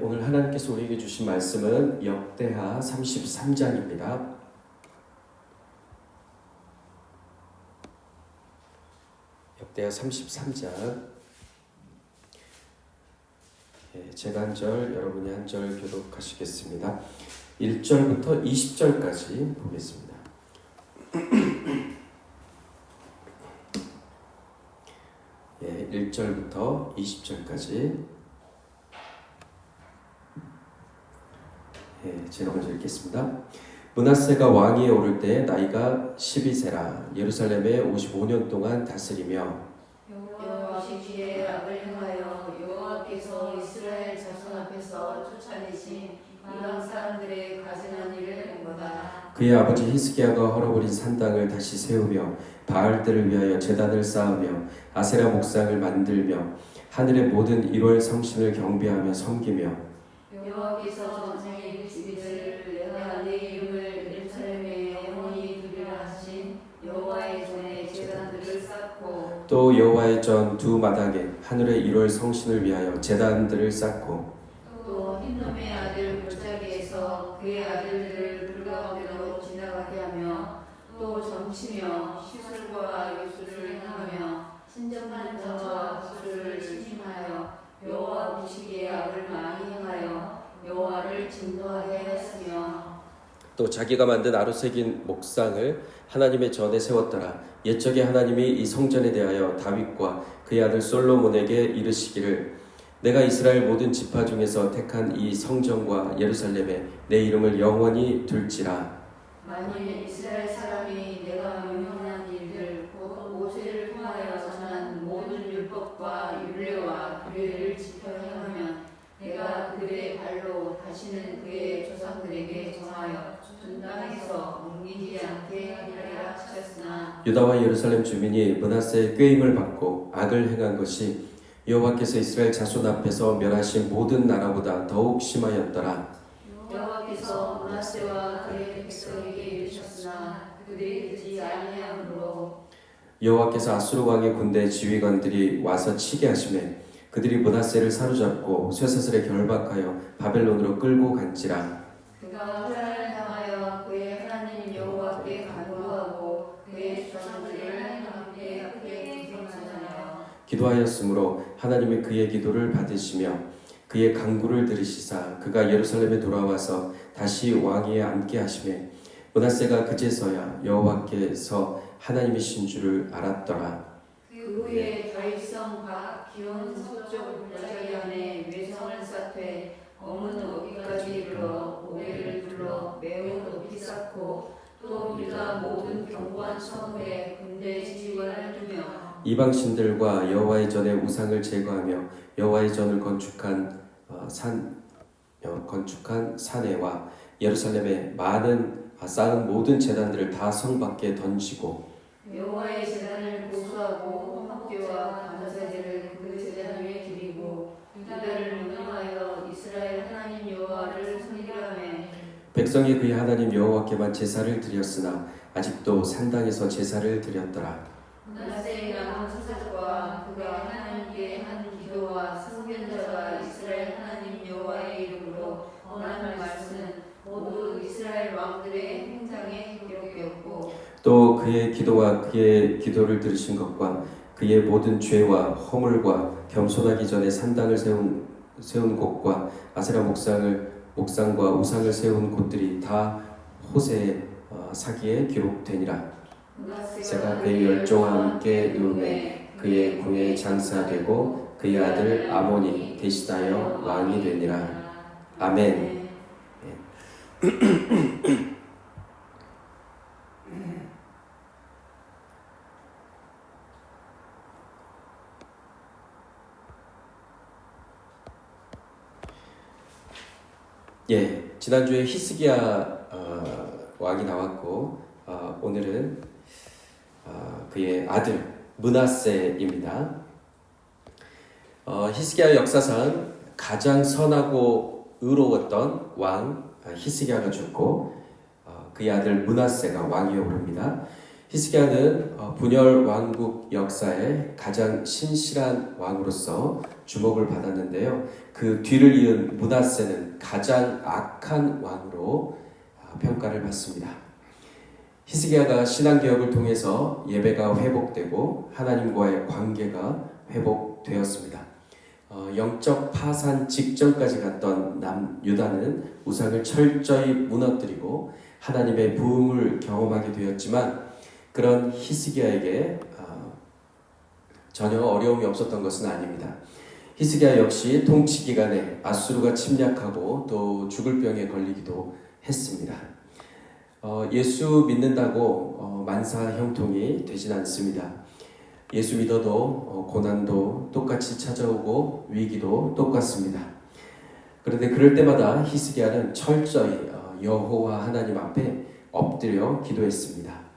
오늘 하나님께서 우리에게 주신 말씀은 역대하 33장입니다. 역대하 33장. 제가 한 절, 여러분이 한 절 교독하시겠습니다. 1절부터 20절까지 보겠습니다. 1절부터 20절까지 제가 먼저 읽겠습니다. 므낫세가 왕위에 오를 때 나이가 12세라 예루살렘에 55년 동안 다스리며 여호와시기에 악을 행하여 여호와께서 이스라엘 자손 앞에서 쫓아내신 이방 사람들의 가증한 일을 한 거다. 그의 아버지 히스기야가 헐어버린 산당을 다시 세우며 바알들을 위하여 제단을 쌓으며 아세라 목상을 만들며 하늘의 모든 1월 성신을 경배하며 섬기며 여호와께서 전쟁의 집이들 내가 내 이름을 예루살렘에 영원히 두리라 하신 여호와의 전에 제단들을 쌓고 또 여호와의 전 두 마당에 하늘의 1월 성신을 위하여 제단들을 쌓고 또 흰놈의 아들 골짜기에서 그의 아들들을 불 가운데로 지나가게 하며 또 점치며 시술과 요술을 행하며 신전한 자와 구슬을 신임하여 여호와 보시기에 악을 많이 행하여 여호와를 진노하게 하였으며 또 자기가 만든 아로새긴 목상을 하나님의 전에 세웠더라. 옛적에 하나님이 이 성전에 대하여 다윗과 그의 아들 솔로몬에게 이르시기를 내가 이스라엘 모든 지파 중에서 택한 이 성전과 예루살렘에 내 이름을 영원히 둘지라. 만일 이스라엘 사람이 내가 명령한 일들 곧 모세를 통하여 전한 모든 율법과 율례와 규례를 지켜 행하면 내가 그의 발로 다시는 그의 조상들에게 정하여 준 땅에서 옮기지 않게 하리라 하셨으나 유다와 예루살렘 주민이 므낫세의 꾀임을 받고 악을 행한 것이 여호와께서 이스라엘 자손 앞에서 멸하신 모든 나라보다 더욱 심하였더라. 여호와께서 므낫세와 그의 백성에게 이르셨으나 그들이 듣지 아니하므로 여호와께서 아수르 왕의 군대 지휘관들이 와서 치게 하시매 그들이 므낫세를 사로잡고 쇠사슬에 결박하여 바벨론으로 끌고 간지라. 그가 회란을 향하여 그의 하나님 여호와께 간구하고 그의 조상들을 함께 크게 기도하잖아요. 기도하였으므로 하나님이 그의 기도를 받으시며 그의 간구를 들으시사 그가 예루살렘에 돌아와서 다시 왕위에 앉게 하시매 므낫세가 그제서야 여호와께서 하나님이신 줄을 알았더라. 그 후에 다윗성 기온 서쪽 골짜기 안에 외성을 쌓되 어문 어기까지 이르러 고개를 둘러 매우 높이 쌓고 또 유다 모든 견고한 성에 군대 지휘관을 두며 이방신들과 여호와의 전에 우상을 제거하며 여호와의 전을 건축한 산에와 예루살렘에 많은 쌓은 모든 제단들을 다 성 밖에 던지고 여호와의 제단을 보수하고 헌악제와 감사제를 그 제단 위에 드리고 유다를 명령하여 이스라엘 하나님 여호와를 섬기라매 백성이 그의 하나님 여호와께만 제사를 드렸으나 아직도 산당에서 제사를 드렸더라. 므낫세의 남은 사사들과 그가 하나님께 한 기도와 선견자가 이스라엘 하나님 여호와의 이름으로 언하는 말씀은 모두 이스라엘 왕들의 행장에 기록되었고 또 그의 기도와 그의 기도를 들으신 것과 그의 모든 죄와 허물과 겸손하기 전에 산당을 세운 곳과 아세라 목상과 우상을 세운 곳들이 다 호세의 사기에 기록되니라. 므낫세가 그의 열조와 함께 누움에 그의 궁에 장사되고 그의 아들 아몬이 대신하여 왕이 되니라. 아멘. 지난주에 히스기야 왕이 나왔고 오늘은 그의 아들 므낫세입니다. 히스기야 역사상 가장 선하고 의로웠던 왕 히스기야가 죽고 그의 아들 므낫세가 왕위에 오릅니다. 히스기야는 분열 왕국 역사의 가장 신실한 왕으로서 주목을 받았는데요. 그 뒤를 이은 므낫세는 가장 악한 왕으로 평가를 받습니다. 히스기야가 신앙개혁을 통해서 예배가 회복되고 하나님과의 관계가 회복되었습니다. 영적 파산 직전까지 갔던 남유다는 우상을 철저히 무너뜨리고 하나님의 부흥을 경험하게 되었지만 그런 히스기야에게 전혀 어려움이 없었던 것은 아닙니다. 히스기야 역시 통치 기간에 아수르가 침략하고 또 죽을 병에 걸리기도 했습니다. 예수 믿는다고 만사 형통이 되진 않습니다. 예수 믿어도 고난도 똑같이 찾아오고 위기도 똑같습니다. 그런데 그럴 때마다 히스기야는 철저히 여호와 하나님 앞에 엎드려 기도했습니다.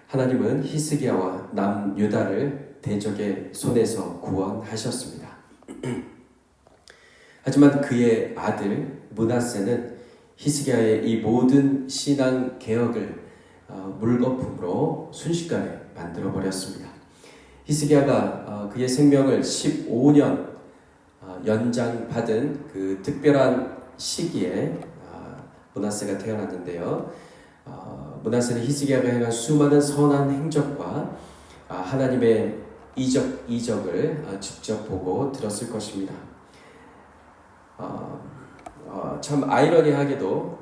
하나님은 히스기야와 남유다를 대적의 손에서 구원하셨습니다. 하지만 그의 아들 므낫세는 히스기야의 이 모든 신앙 개혁을 물거품으로 순식간에 만들어 버렸습니다. 히스기야가 그의 생명을 15년 연장받은 그 특별한 시기에 므낫세가 태어났는데요. 므낫세는 히스기야가 행한 수많은 선한 행적과 하나님의 이적을 직접 보고 들었을 것입니다. 참 아이러니하게도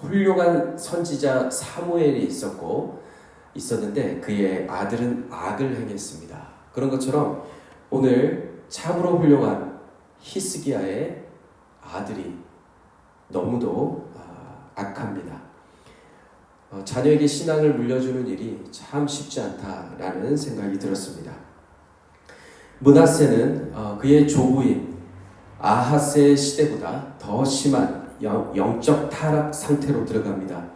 훌륭한 선지자 사무엘이 있었는데 그의 아들은 악을 행했습니다. 그런 것처럼 오늘 참으로 훌륭한 히스기야의 아들이 너무도 악합니다. 자녀에게 신앙을 물려주는 일이 참 쉽지 않다라는 생각이 들었습니다. 므낫세는 그의 조부인 아하스의 시대보다 더 심한 영적 타락 상태로 들어갑니다.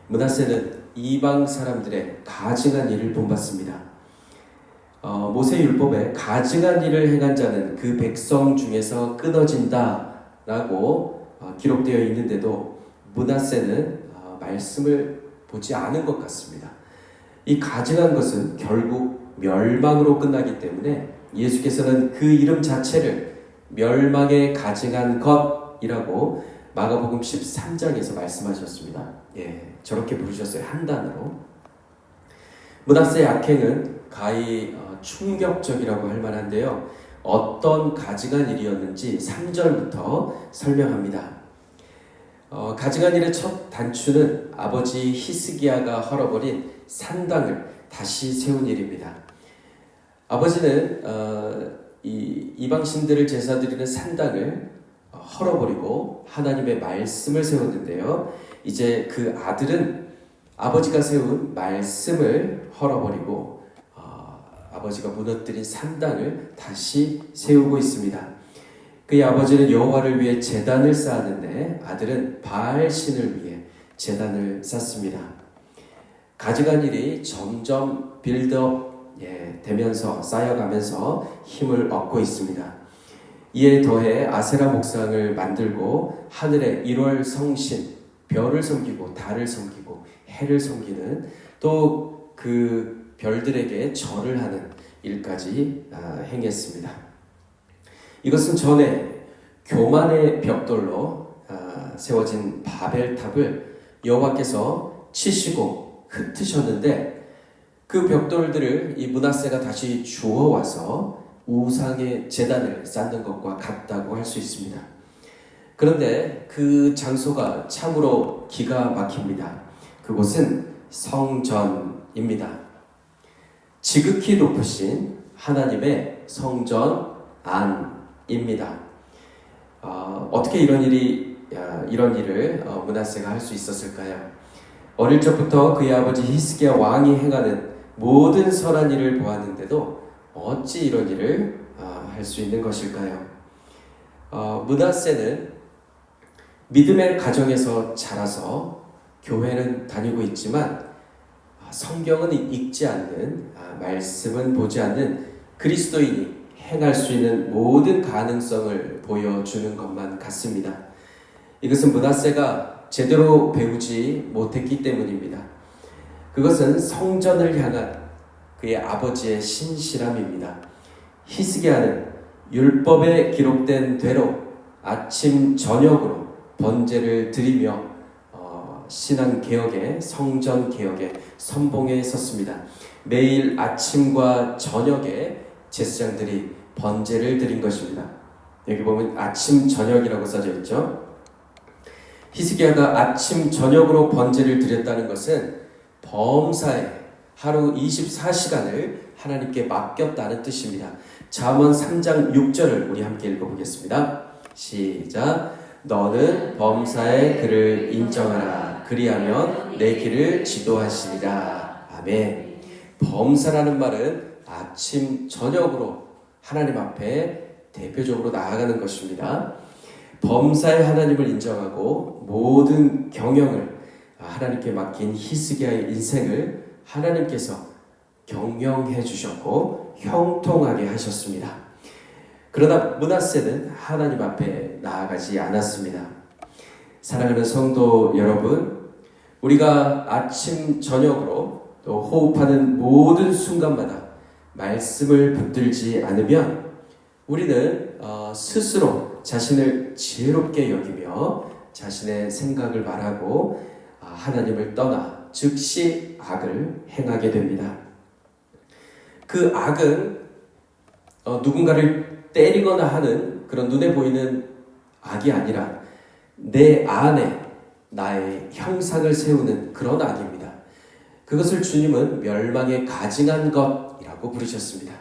므낫세는 이방 사람들의 가증한 일을 본받습니다. 모세율법에 가증한 일을 행한 자는 그 백성 중에서 끊어진다라고 기록되어 있는데도 므낫세는 말씀을 보지 않은 것 같습니다. 이 가증한 것은 결국 멸망으로 끝나기 때문에 예수께서는 그 이름 자체를 멸망에 가증한 것이라고 마가복음 13장에서 말씀하셨습니다. 저렇게 부르셨어요. 한 단어로. 므낫세의 악행은 가히 충격적이라고 할 만한데요. 어떤 가증한 일이었는지 3절부터 설명합니다. 가증한 일의 첫 단추는 아버지 히스기야가 헐어버린 산당을 다시 세운 일입니다. 아버지는 이 이방신들을 제사드리는 산당을 헐어버리고 하나님의 말씀을 세웠는데요. 이제 그 아들은 아버지가 세운 말씀을 헐어버리고 아버지가 무너뜨린 산당을 다시 세우고 있습니다. 그의 아버지는 여호와를 위해 제단을 쌓았는데 아들은 바알 신을 위해 제단을 쌓습니다. 가증한 일이 점점 빌드업 되면서 쌓여가면서 힘을 얻고 있습니다. 이에 더해 아세라 목상을 만들고 하늘의 1월 성신, 별을 섬기고 달을 섬기고 해를 섬기는 또 그 별들에게 절을 하는 일까지 행했습니다. 이것은 전에 교만의 벽돌로 세워진 바벨탑을 여호와께서 치시고 흩으셨는데 그 벽돌들을 이 므낫세가 다시 주워와서 우상의 제단을 쌓는 것과 같다고 할 수 있습니다. 그런데 그 장소가 참으로 기가 막힙니다. 그곳은 성전입니다. 지극히 높으신 하나님의 성전 안입니다. 어떻게 이런 일을 므낫세가 할 수 있었을까요? 어릴 적부터 그의 아버지 히스기야 왕이 행하는 모든 선한 일을 보았는데도 어찌 이런 일을 할 수 있는 것일까요? 므낫세는 믿음의 가정에서 자라서 교회는 다니고 있지만 성경은 읽지 않는, 말씀은 보지 않는 그리스도인이 행할 수 있는 모든 가능성을 보여주는 것만 같습니다. 이것은 므낫세가 제대로 배우지 못했기 때문입니다. 그것은 성전을 향한 그의 아버지의 신실함입니다. 히스기야는 율법에 기록된 대로 아침 저녁으로 번제를 드리며 신앙 개혁의 성전 개혁의 선봉에 섰습니다. 매일 아침과 저녁에 제사장들이 번제를 드린 것입니다. 여기 보면 아침 저녁이라고 써져 있죠. 히스기야가 아침 저녁으로 번제를 드렸다는 것은 범사에 하루 24시간을 하나님께 맡겼다는 뜻입니다. 잠언 3장 6절을 우리 함께 읽어보겠습니다. 시작. 너는 범사에 그를 인정하라. 그리하면 내 길을 지도하시리라. 아멘. 범사라는 말은 아침 저녁으로 하나님 앞에 대표적으로 나아가는 것입니다. 범사의 하나님을 인정하고 모든 경영을 하나님께 맡긴 히스기야의 인생을 하나님께서 경영해 주셨고 형통하게 하셨습니다. 그러나 므낫세는 하나님 앞에 나아가지 않았습니다. 사랑하는 성도 여러분, 우리가 아침 저녁으로 또 호흡하는 모든 순간마다 말씀을 붙들지 않으면 우리는 스스로 자신을 지혜롭게 여기며 자신의 생각을 말하고 하나님을 떠나 즉시 악을 행하게 됩니다. 그 악은 누군가를 때리거나 하는 그런 눈에 보이는 악이 아니라 내 안에 나의 형상을 세우는 그런 악입니다. 그것을 주님은 멸망에 가증한 것이라고 부르셨습니다.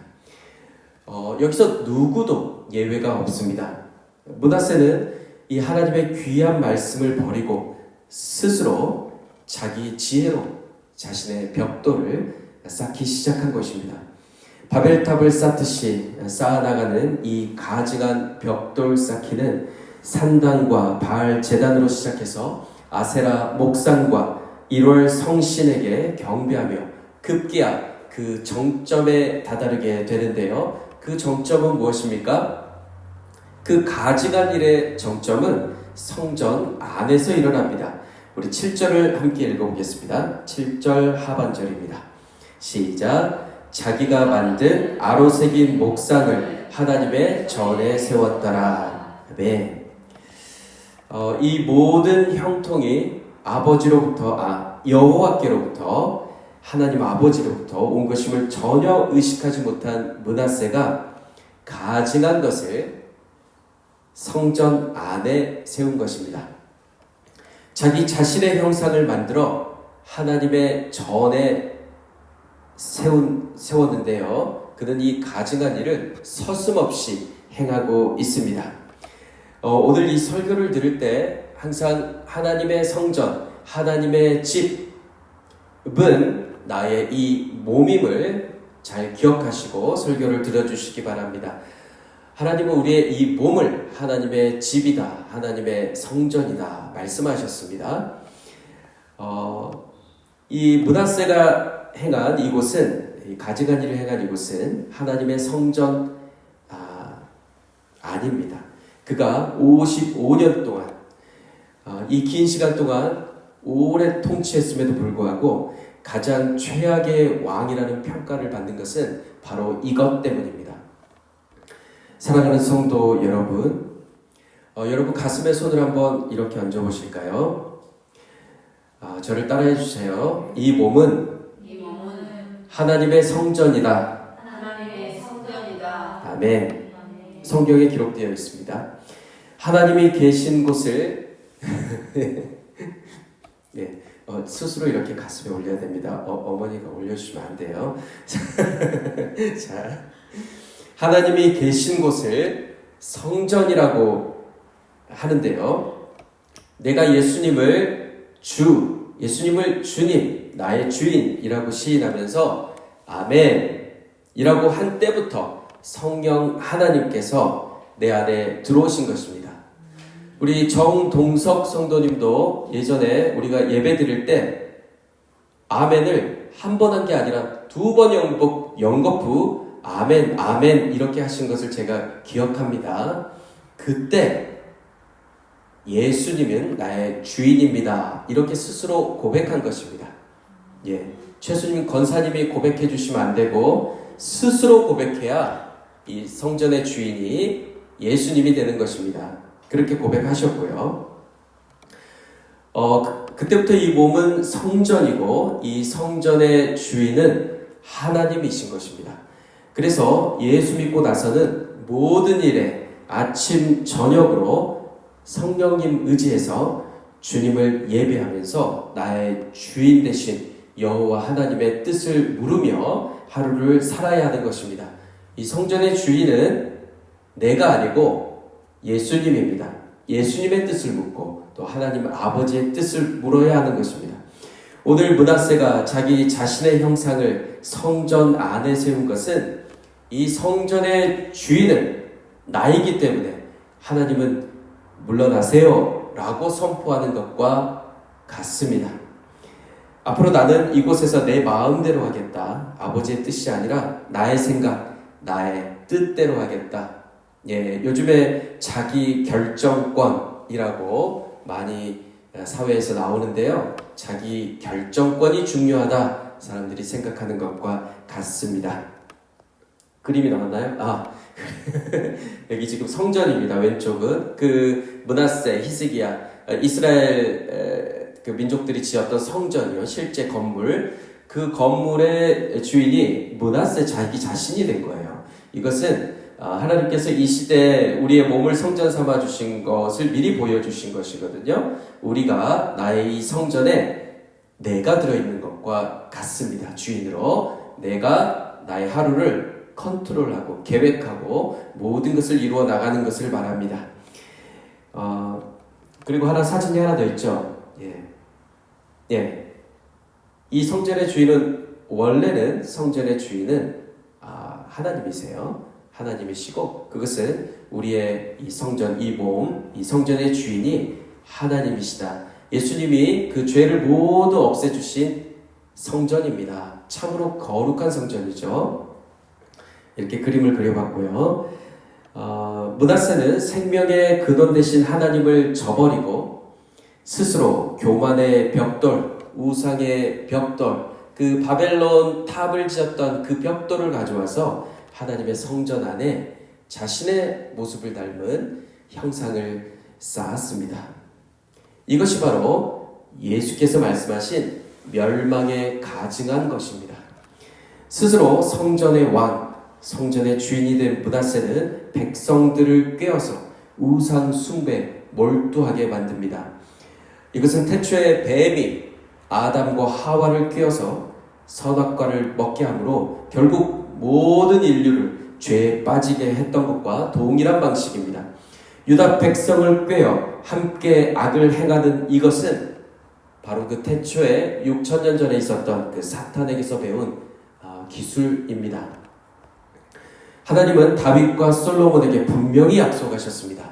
여기서 누구도 예외가 없습니다. 므낫세는 이 하나님의 귀한 말씀을 버리고 스스로 자기 지혜로 자신의 벽돌을 쌓기 시작한 것입니다. 바벨탑을 쌓듯이 쌓아나가는 이 가증한 벽돌 쌓기는 산당과 바알 제단으로 시작해서 아세라 목상과 1월 성신에게 경배하며 급기야 그 정점에 다다르게 되는데요. 그 정점은 무엇입니까? 그 가증한 일의 정점은 성전 안에서 일어납니다. 우리 7절을 함께 읽어보겠습니다. 7절 하반절입니다. 시작. 자기가 만든 아로 새긴 목상을 하나님의 전에 세웠더라. 아멘. 이 모든 형통이 아버지로부터 여호와께로부터 하나님 아버지로부터 온 것임을 전혀 의식하지 못한 므낫세가 가증한 것을 성전 안에 세운 것입니다. 자기 자신의 형상을 만들어 하나님의 전에 세웠는데요. 그는 이 가증한 일을 서슴없이 행하고 있습니다. 오늘 이 설교를 들을 때 항상 하나님의 성전, 하나님의 집은 나의 이 몸임을 잘 기억하시고 설교를 들어주시기 바랍니다. 하나님은 우리의 이 몸을 하나님의 집이다, 하나님의 성전이다 말씀하셨습니다. 이 므낫세가 행한 이곳은, 가증한 일을 행한 이곳은 하나님의 성전 아닙니다. 그가 55년 동안 이 긴 시간 동안 오래 통치했음에도 불구하고 가장 최악의 왕이라는 평가를 받는 것은 바로 이것 때문입니다. 사랑하는 성도 여러분, 여러분 가슴에 손을 한번 이렇게 얹어 보실까요? 저를 따라해 주세요. 이 몸은 하나님의 성전이다. 하나님의 성전이다. 아멘. 성경에 기록되어 있습니다. 하나님이 계신 곳을 네, 스스로 이렇게 가슴에 올려야 됩니다. 어머니가 올려주시면 안 돼요. 자, 하나님이 계신 곳을 성전이라고 하는데요. 내가 예수님을 주님, 나의 주인이라고 시인하면서 아멘이라고 한 때부터 성령 하나님께서 내 안에 들어오신 것입니다. 우리 정동석 성도님도 예전에 우리가 예배 드릴 때 아멘을 한 번 한 게 아니라 2번 연거푸 아멘, 아멘 이렇게 하신 것을 제가 기억합니다. 그때 예수님은 나의 주인입니다. 이렇게 스스로 고백한 것입니다. 최수님 권사님이 고백해 주시면 안 되고 스스로 고백해야 이 성전의 주인이 예수님이 되는 것입니다. 그렇게 고백하셨고요. 그때부터 이 몸은 성전이고 이 성전의 주인은 하나님이신 것입니다. 그래서 예수 믿고 나서는 모든 일에 아침 저녁으로 성령님 의지해서 주님을 예배하면서 나의 주인 되신 여호와 하나님의 뜻을 물으며 하루를 살아야 하는 것입니다. 이 성전의 주인은 내가 아니고 예수님입니다. 예수님의 뜻을 묻고 또 하나님 아버지의 뜻을 물어야 하는 것입니다. 오늘 므낫세가 자기 자신의 형상을 성전 안에 세운 것은 이 성전의 주인은 나이기 때문에 하나님은 물러나세요 라고 선포하는 것과 같습니다. 앞으로 나는 이곳에서 내 마음대로 하겠다. 아버지의 뜻이 아니라 나의 생각, 나의 뜻대로 하겠다. 요즘에 자기 결정권이라고 많이 사회에서 나오는데요. 자기 결정권이 중요하다. 사람들이 생각하는 것과 같습니다. 그림이 나왔나요? 여기 지금 성전입니다. 왼쪽은 그 므낫세, 히스기야, 이스라엘 그 민족들이 지었던 성전이요. 실제 건물. 그 건물의 주인이 므낫세 자기 자신이 된 거예요. 이것은 하나님께서 이 시대에 우리의 몸을 성전 삼아 주신 것을 미리 보여주신 것이거든요. 우리가 나의 이 성전에 내가 들어있는 것과 같습니다. 주인으로 내가 나의 하루를 컨트롤하고 계획하고 모든 것을 이루어 나가는 것을 말합니다. 그리고 사진이 하나 더 있죠. 이 성전의 주인은 원래는 성전의 주인은 하나님이세요. 하나님이시고 그것은 우리의 이 성전, 이 몸, 이 성전의 주인이 하나님이시다. 예수님이 그 죄를 모두 없애주신 성전입니다. 참으로 거룩한 성전이죠. 이렇게 그림을 그려봤고요. 므낫세는 생명의 근원 되신 하나님을 저버리고 스스로 교만의 벽돌, 우상의 벽돌, 그 바벨론 탑을 지었던 그 벽돌을 가져와서 하나님의 성전 안에 자신의 모습을 닮은 형상을 쌓았습니다. 이것이 바로 예수께서 말씀하신 멸망에 가증한 것입니다. 스스로 성전의 왕, 성전의 주인이 된 므낫세는 백성들을 꿰어서 우상 숭배, 몰두하게 만듭니다. 이것은 태초에 뱀이 아담과 하와를 꿰어서 선악과를 먹게 하므로 결국 모든 인류를 죄에 빠지게 했던 것과 동일한 방식입니다. 유다 백성을 꿰어 함께 악을 행하는 이것은 바로 그 태초에 6,000년 전에 있었던 그 사탄에게서 배운 기술입니다. 하나님은 다윗과 솔로몬에게 분명히 약속하셨습니다.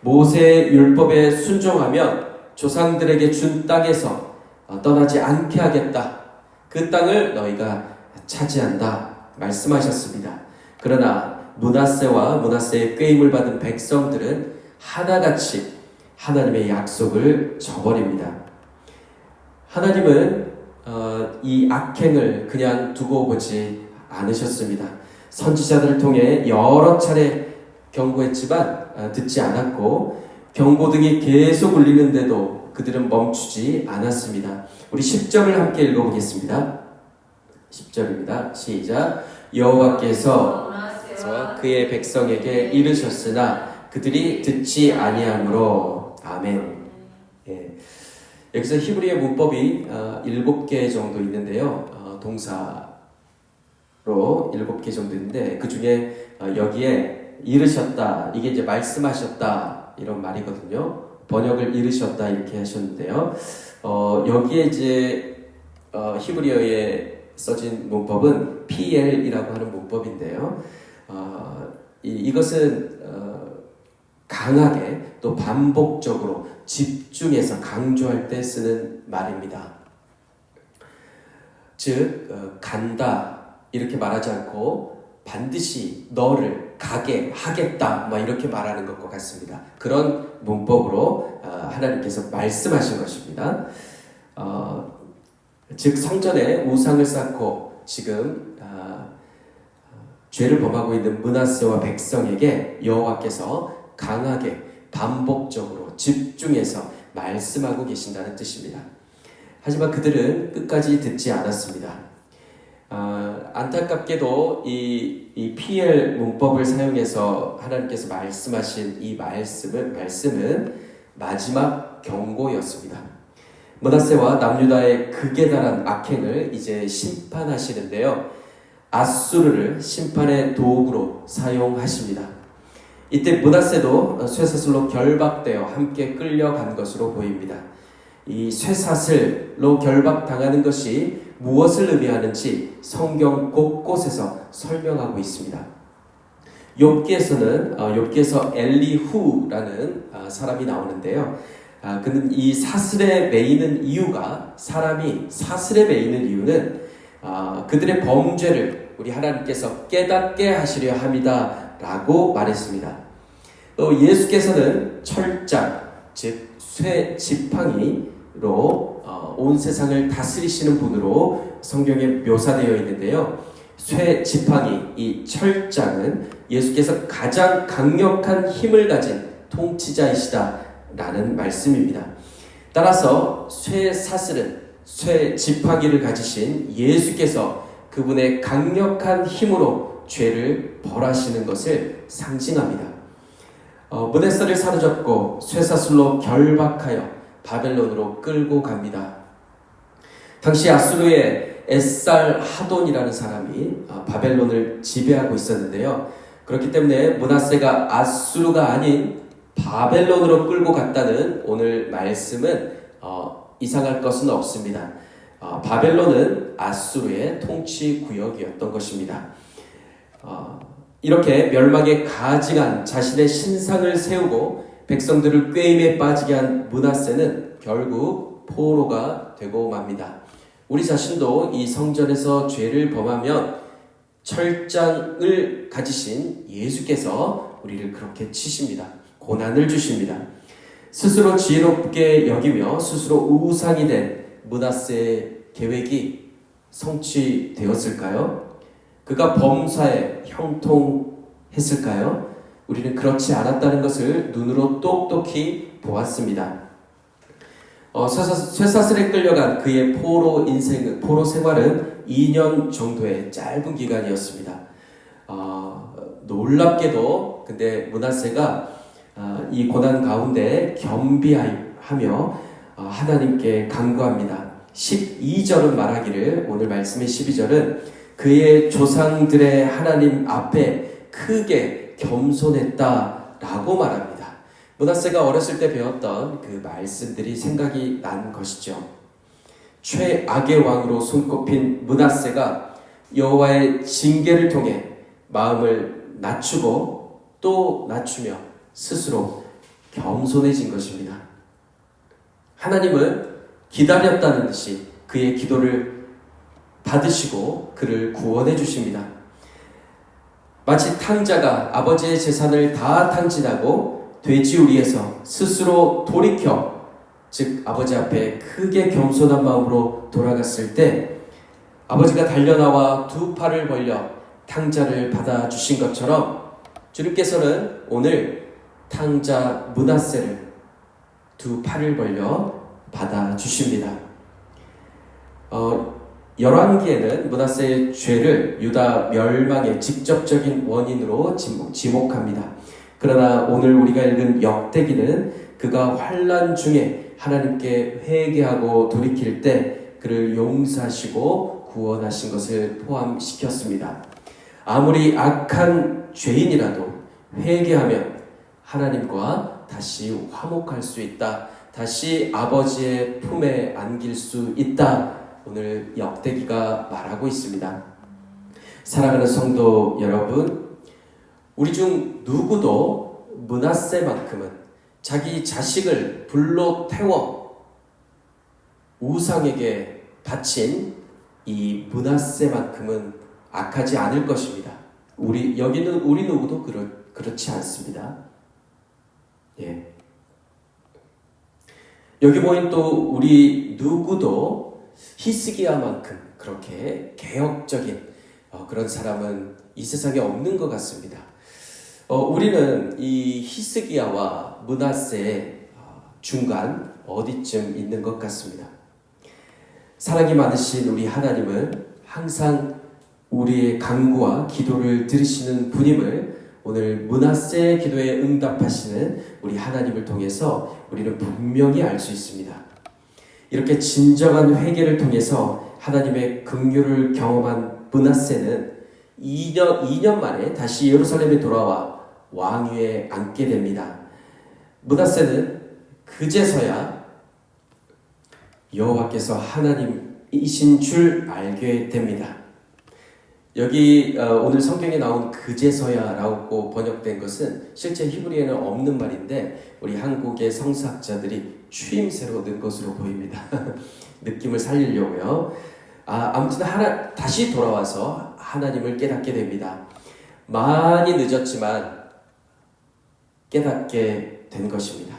모세의 율법에 순종하면 조상들에게 준 땅에서 떠나지 않게 하겠다. 그 땅을 너희가 차지한다. 말씀하셨습니다. 그러나 므낫세와 므낫세의 꾀임을 받은 백성들은 하나같이 하나님의 약속을 저버립니다. 하나님은 이 악행을 그냥 두고 보지 않으셨습니다. 선지자들을 통해 여러 차례 경고했지만 듣지 않았고 경고등이 계속 울리는데도 그들은 멈추지 않았습니다. 우리 10절을 함께 읽어보겠습니다. 10절입니다. 시작. 여호와께서 그의 백성에게 이르셨으나 그들이 듣지 아니하므로. 아멘. 여기서 히브리의 문법이 7개 정도 있는데요. 동사로 7개 정도 있는데 그 중에 여기에 이르셨다, 이게 이제 말씀하셨다 이런 말이거든요. 번역을 이르셨다 이렇게 하셨는데요. 여기에 이제 히브리어에 써진 문법은 PL이라고 하는 문법인데요. 이것은 강하게 또 반복적으로 집중해서 강조할 때 쓰는 말입니다. 즉 간다 이렇게 말하지 않고 반드시 너를 가게 하겠다 막 이렇게 말하는 것과 같습니다. 그런 문법으로 하나님께서 말씀하신 것입니다. 즉 성전에 우상을 쌓고 지금 죄를 범하고 있는 므낫세와 백성에게 여호와께서 강하게 반복적으로 집중해서 말씀하고 계신다는 뜻입니다. 하지만 그들은 끝까지 듣지 않았습니다. 안타깝게도 이 PL 문법을 사용해서 하나님께서 말씀하신 이 말씀은 마지막 경고였습니다. 므낫세와 남유다의 극에 달한 악행을 이제 심판하시는데요. 아수르를 심판의 도구로 사용하십니다. 이때 므낫세도 쇠사슬로 결박되어 함께 끌려간 것으로 보입니다. 이 쇠사슬로 결박당하는 것이 무엇을 의미하는지 성경 곳곳에서 설명하고 있습니다. 욥기에서 엘리후라는 사람이 나오는데요. 그는 이 사슬에 매이는 이유가 사람이 사슬에 매이는 이유는 그들의 범죄를 우리 하나님께서 깨닫게 하시려 함이다 라고 말했습니다. 또 예수께서는 철장 즉 쇠 지팡이로 온 세상을 다스리시는 분으로 성경에 묘사되어 있는데요. 쇠 지팡이 이 철장은 예수께서 가장 강력한 힘을 가진 통치자이시다 라는 말씀입니다. 따라서 쇠 사슬은 쇠 지팡이를 가지신 예수께서 그분의 강력한 힘으로 죄를 벌하시는 것을 상징합니다. 므낫세를 사로잡고 쇠사슬로 결박하여 바벨론으로 끌고 갑니다. 당시 아수르의 에살하돈이라는 사람이 바벨론을 지배하고 있었는데요. 그렇기 때문에 므낫세가 아수르가 아닌 바벨론으로 끌고 갔다는 오늘 말씀은 이상할 것은 없습니다. 바벨론은 아수르의 통치 구역이었던 것입니다. 이렇게 멸망에 가증한 자신의 신상을 세우고 백성들을 꾀임에 빠지게 한 므낫세는 결국 포로가 되고 맙니다. 우리 자신도 이 성전에서 죄를 범하면 철장을 가지신 예수께서 우리를 그렇게 치십니다. 고난을 주십니다. 스스로 지혜롭게 여기며 스스로 우상이 된 므낫세의 계획이 성취되었을까요? 그가 범사에 형통했을까요? 우리는 그렇지 않았다는 것을 눈으로 똑똑히 보았습니다. 쇠사슬에 끌려간 그의 포로 생활은 2년 정도의 짧은 기간이었습니다. 놀랍게도 근데 므낫세가 이 고난 가운데 겸비하며 하나님께 간구합니다. 12절은 말하기를 오늘 말씀의 12절은 그의 조상들의 하나님 앞에 크게 겸손했다라고 말합니다. 므낫세가 어렸을 때 배웠던 그 말씀들이 생각이 난 것이죠. 최악의 왕으로 손꼽힌 므낫세가 여호와의 징계를 통해 마음을 낮추고 또 낮추며 스스로 겸손해진 것입니다. 하나님은 기다렸다는 듯이 그의 기도를 받으시고 그를 구원해 주십니다. 마치 탕자가 아버지의 재산을 다 탕진하고 돼지우리에서 스스로 돌이켜 즉 아버지 앞에 크게 겸손한 마음으로 돌아갔을 때 아버지가 달려나와 두 팔을 벌려 탕자를 받아주신 것처럼 주님께서는 오늘 탕자 므낫세를 두 팔을 벌려 받아주십니다. 열왕기에는 므낫세의 죄를 유다 멸망의 직접적인 원인으로 지목합니다. 그러나 오늘 우리가 읽은 역대기는 그가 환난 중에 하나님께 회개하고 돌이킬 때 그를 용서하시고 구원하신 것을 포함시켰습니다. 아무리 악한 죄인이라도 회개하면 하나님과 다시 화목할 수 있다. 다시 아버지의 품에 안길 수 있다. 오늘 역대기가 말하고 있습니다. 사랑하는 성도 여러분, 우리 중 누구도 므낫세만큼은 자기 자식을 불로 태워 우상에게 바친 이 므낫세만큼은 악하지 않을 것입니다. 우리 누구도 그렇지 않습니다. 예. 여기 모인 또 우리 누구도 히스기야만큼 그렇게 개혁적인 그런 사람은 이 세상에 없는 것 같습니다. 우리는 이 히스기야와 므낫세의 중간 어디쯤 있는 것 같습니다. 사랑이 많으신 우리 하나님은 항상 우리의 간구와 기도를 들으시는 분임을 오늘 므낫세의 기도에 응답하시는 우리 하나님을 통해서 우리는 분명히 알 수 있습니다. 이렇게 진정한 회개를 통해서 하나님의 긍휼을 경험한 므낫세는 2년 만에 다시 예루살렘에 돌아와 왕위에 앉게 됩니다. 므낫세는 그제서야 여호와께서 하나님이신 줄 알게 됩니다. 여기 오늘 성경에 나온 그제서야라고 번역된 것은 실제 히브리어에는 없는 말인데 우리 한국의 성서학자들이 추임새로 넣은 것으로 보입니다. 느낌을 살리려고요. 아무튼 다시 돌아와서 하나님을 깨닫게 됩니다. 많이 늦었지만 깨닫게 된 것입니다.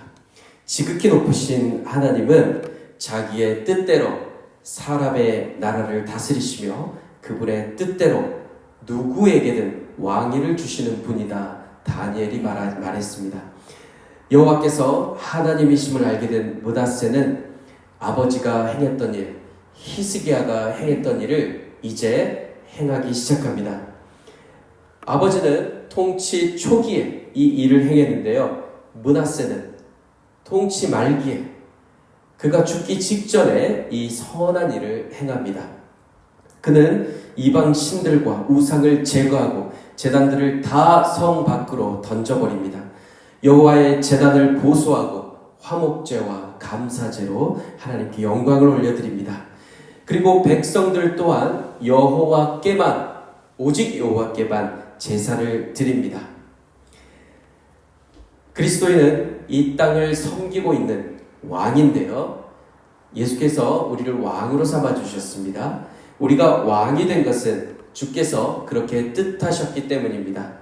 지극히 높으신 하나님은 자기의 뜻대로 사람의 나라를 다스리시며 그분의 뜻대로 누구에게든 왕위를 주시는 분이다. 다니엘이 말했습니다. 여호와께서 하나님이심을 알게 된 므낫세는 아버지가 행했던 일, 히스기야가 행했던 일을 이제 행하기 시작합니다. 아버지는 통치 초기에 이 일을 행했는데요. 므낫세는 통치 말기에 그가 죽기 직전에 이 선한 일을 행합니다. 그는 이방 신들과 우상을 제거하고 제단들을 다 성 밖으로 던져버립니다. 여호와의 제단을 보수하고 화목제와 감사제로 하나님께 영광을 올려드립니다. 그리고 백성들 또한 오직 여호와께만 제사를 드립니다. 그리스도인은 이 땅을 섬기고 있는 왕인데요. 예수께서 우리를 왕으로 삼아주셨습니다. 우리가 왕이 된 것은 주께서 그렇게 뜻하셨기 때문입니다.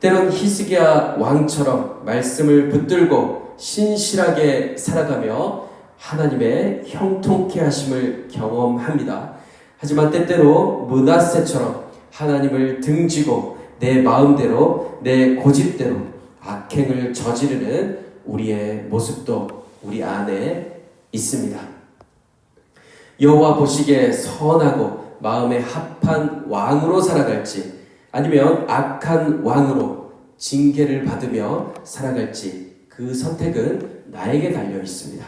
때론 히스기야 왕처럼 말씀을 붙들고 신실하게 살아가며 하나님의 형통케 하심을 경험합니다. 하지만 때때로 므낫세처럼 하나님을 등지고 내 마음대로 내 고집대로 악행을 저지르는 우리의 모습도 우리 안에 있습니다. 여호와 보시기에 선하고 마음에 합한 왕으로 살아갈지 아니면 악한 왕으로 징계를 받으며 살아갈지 그 선택은 나에게 달려 있습니다.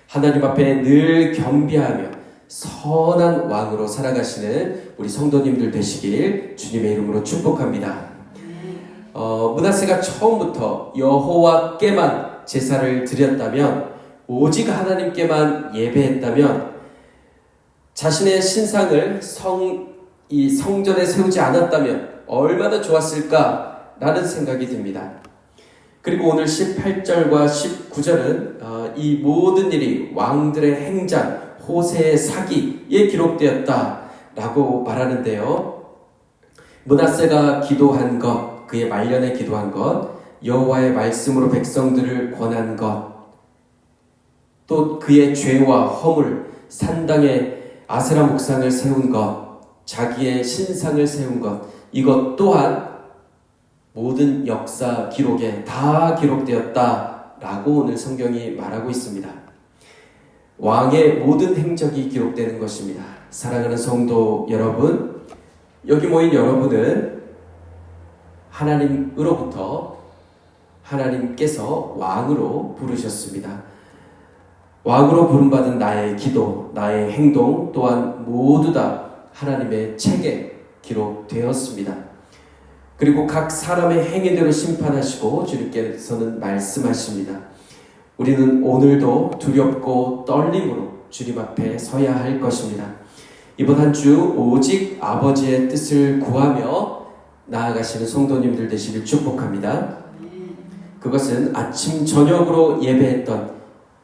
하나님 앞에 늘 겸비하며 선한 왕으로 살아가시는 우리 성도님들 되시길 주님의 이름으로 축복합니다. 므낫세가 처음부터 여호와께만 제사를 드렸다면 오직 하나님께만 예배했다면 자신의 신상을 이 성전에 세우지 않았다면 얼마나 좋았을까라는 생각이 듭니다. 그리고 오늘 18절과 19절은 이 모든 일이 왕들의 행장, 호세의 사기에 기록되었다라고 말하는데요. 므낫세가 기도한 것, 그의 말년에 기도한 것, 여호와의 말씀으로 백성들을 권한 것, 또 그의 죄와 허물, 산당에 아세라 목상을 세운 것, 자기의 신상을 세운 것, 이것 또한 모든 역사 기록에 다 기록되었다라고 오늘 성경이 말하고 있습니다. 왕의 모든 행적이 기록되는 것입니다. 사랑하는 성도 여러분, 여기 모인 여러분은 하나님으로부터 하나님께서 왕으로 부르셨습니다. 왕으로 부름받은 나의 기도, 나의 행동 또한 모두 다 하나님의 책에 기록되었습니다. 그리고 각 사람의 행위대로 심판하시고 주님께서는 말씀하십니다. 우리는 오늘도 두렵고 떨림으로 주님 앞에 서야 할 것입니다. 이번 한 주 오직 아버지의 뜻을 구하며 나아가시는 성도님들 되시길 축복합니다. 그것은 아침 저녁으로 예배했던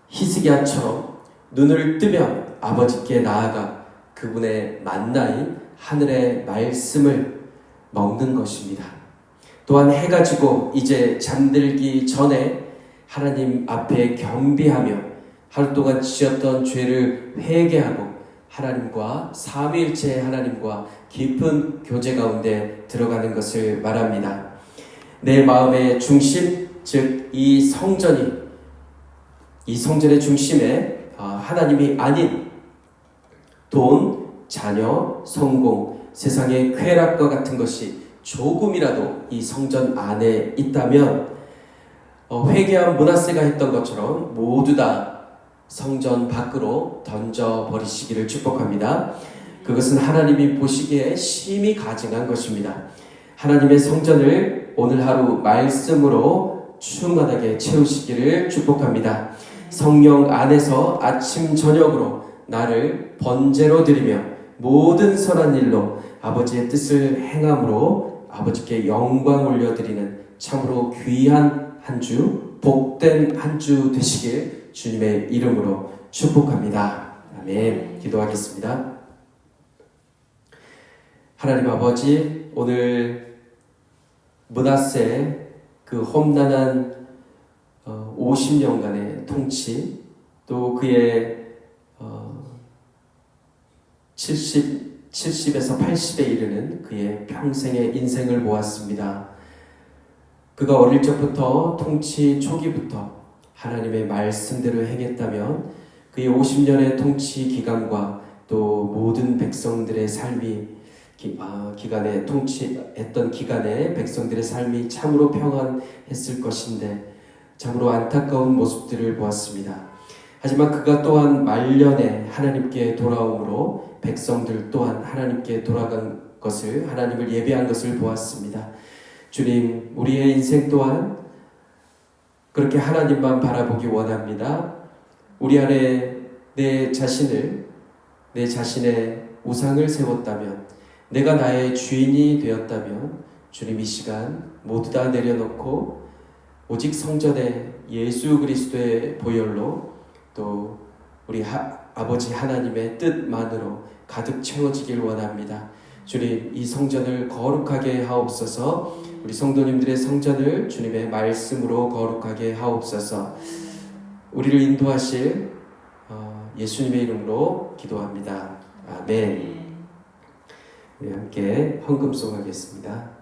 히스기야처럼 눈을 뜨면 아버지께 나아가 그분의 만나인 하늘의 말씀을 먹는 것입니다. 또한 해가 지고 이제 잠들기 전에 하나님 앞에 겸비하며 하루 동안 지었던 죄를 회개하고 하나님과 삼위일체 하나님과 깊은 교제 가운데 들어가는 것을 말합니다. 내 마음의 중심, 즉 이 성전의 중심에 하나님이 아닌 돈, 자녀, 성공, 세상의 쾌락과 같은 것이 조금이라도 이 성전 안에 있다면 회개한 므낫세가 했던 것처럼 모두 다 성전 밖으로 던져버리시기를 축복합니다. 그것은 하나님이 보시기에 심히 가증한 것입니다. 하나님의 성전을 오늘 하루 말씀으로 충만하게 채우시기를 축복합니다. 성령 안에서 아침 저녁으로 나를 번제로 드리며 모든 선한 일로 아버지의 뜻을 행함으로 아버지께 영광 올려드리는 참으로 귀한 한 주, 복된 한 주 되시길 주님의 이름으로 축복합니다. 아멘. 기도하겠습니다. 하나님 아버지, 오늘 므낫세 그 험난한 50년간의 통치, 또 그의 70에서 80에 이르는 그의 평생의 인생을 보았습니다. 그가 어릴 적부터 통치 초기부터 하나님의 말씀대로 행했다면 그의 50년의 통치 기간과 또 모든 백성들의 삶이 기간에 통치했던 기간에 백성들의 삶이 참으로 평안했을 것인데 참으로 안타까운 모습들을 보았습니다. 하지만 그가 또한 말년에 하나님께 돌아옴으로 백성들 또한 하나님께 돌아간 것을, 하나님을 예배한 것을 보았습니다. 주님, 우리의 인생 또한 그렇게 하나님만 바라보기 원합니다. 우리 안에 내 자신의 우상을 세웠다면, 내가 나의 주인이 되었다면 주님 이 시간 모두 다 내려놓고 오직 성전에 예수 그리스도의 보혈로 또 우리 아버지 하나님의 뜻만으로 가득 채워지길 원합니다. 주님, 이 성전을 거룩하게 하옵소서. 우리 성도님들의 성전을 주님의 말씀으로 거룩하게 하옵소서. 우리를 인도하실 예수님의 이름으로 기도합니다. 아멘. 우리 함께 헌금송하겠습니다.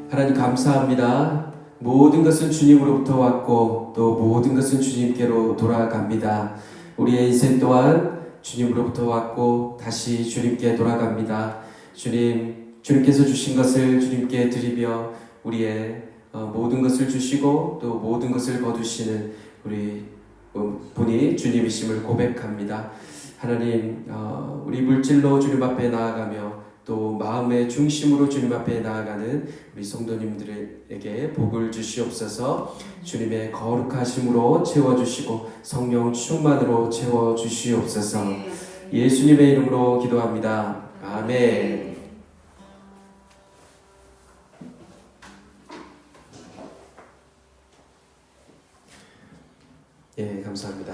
하나님 감사합니다. 모든 것은 주님으로부터 왔고 또 모든 것은 주님께로 돌아갑니다. 우리의 인생 또한 주님으로부터 왔고 다시 주님께 돌아갑니다. 주님께서 주신 것을 주님께 드리며 우리의 모든 것을 주시고 또 모든 것을 거두시는 우리 분이 주님이심을 고백합니다. 하나님, 우리 물질로 주님 앞에 나아가며 또 마음의 중심으로 주님 앞에 나아가는 우리 성도님들에게 복을 주시옵소서. 주님의 거룩하심으로 채워주시고 성령 충만으로 채워주시옵소서. 예수님의 이름으로 기도합니다. 아멘. 예, 감사합니다.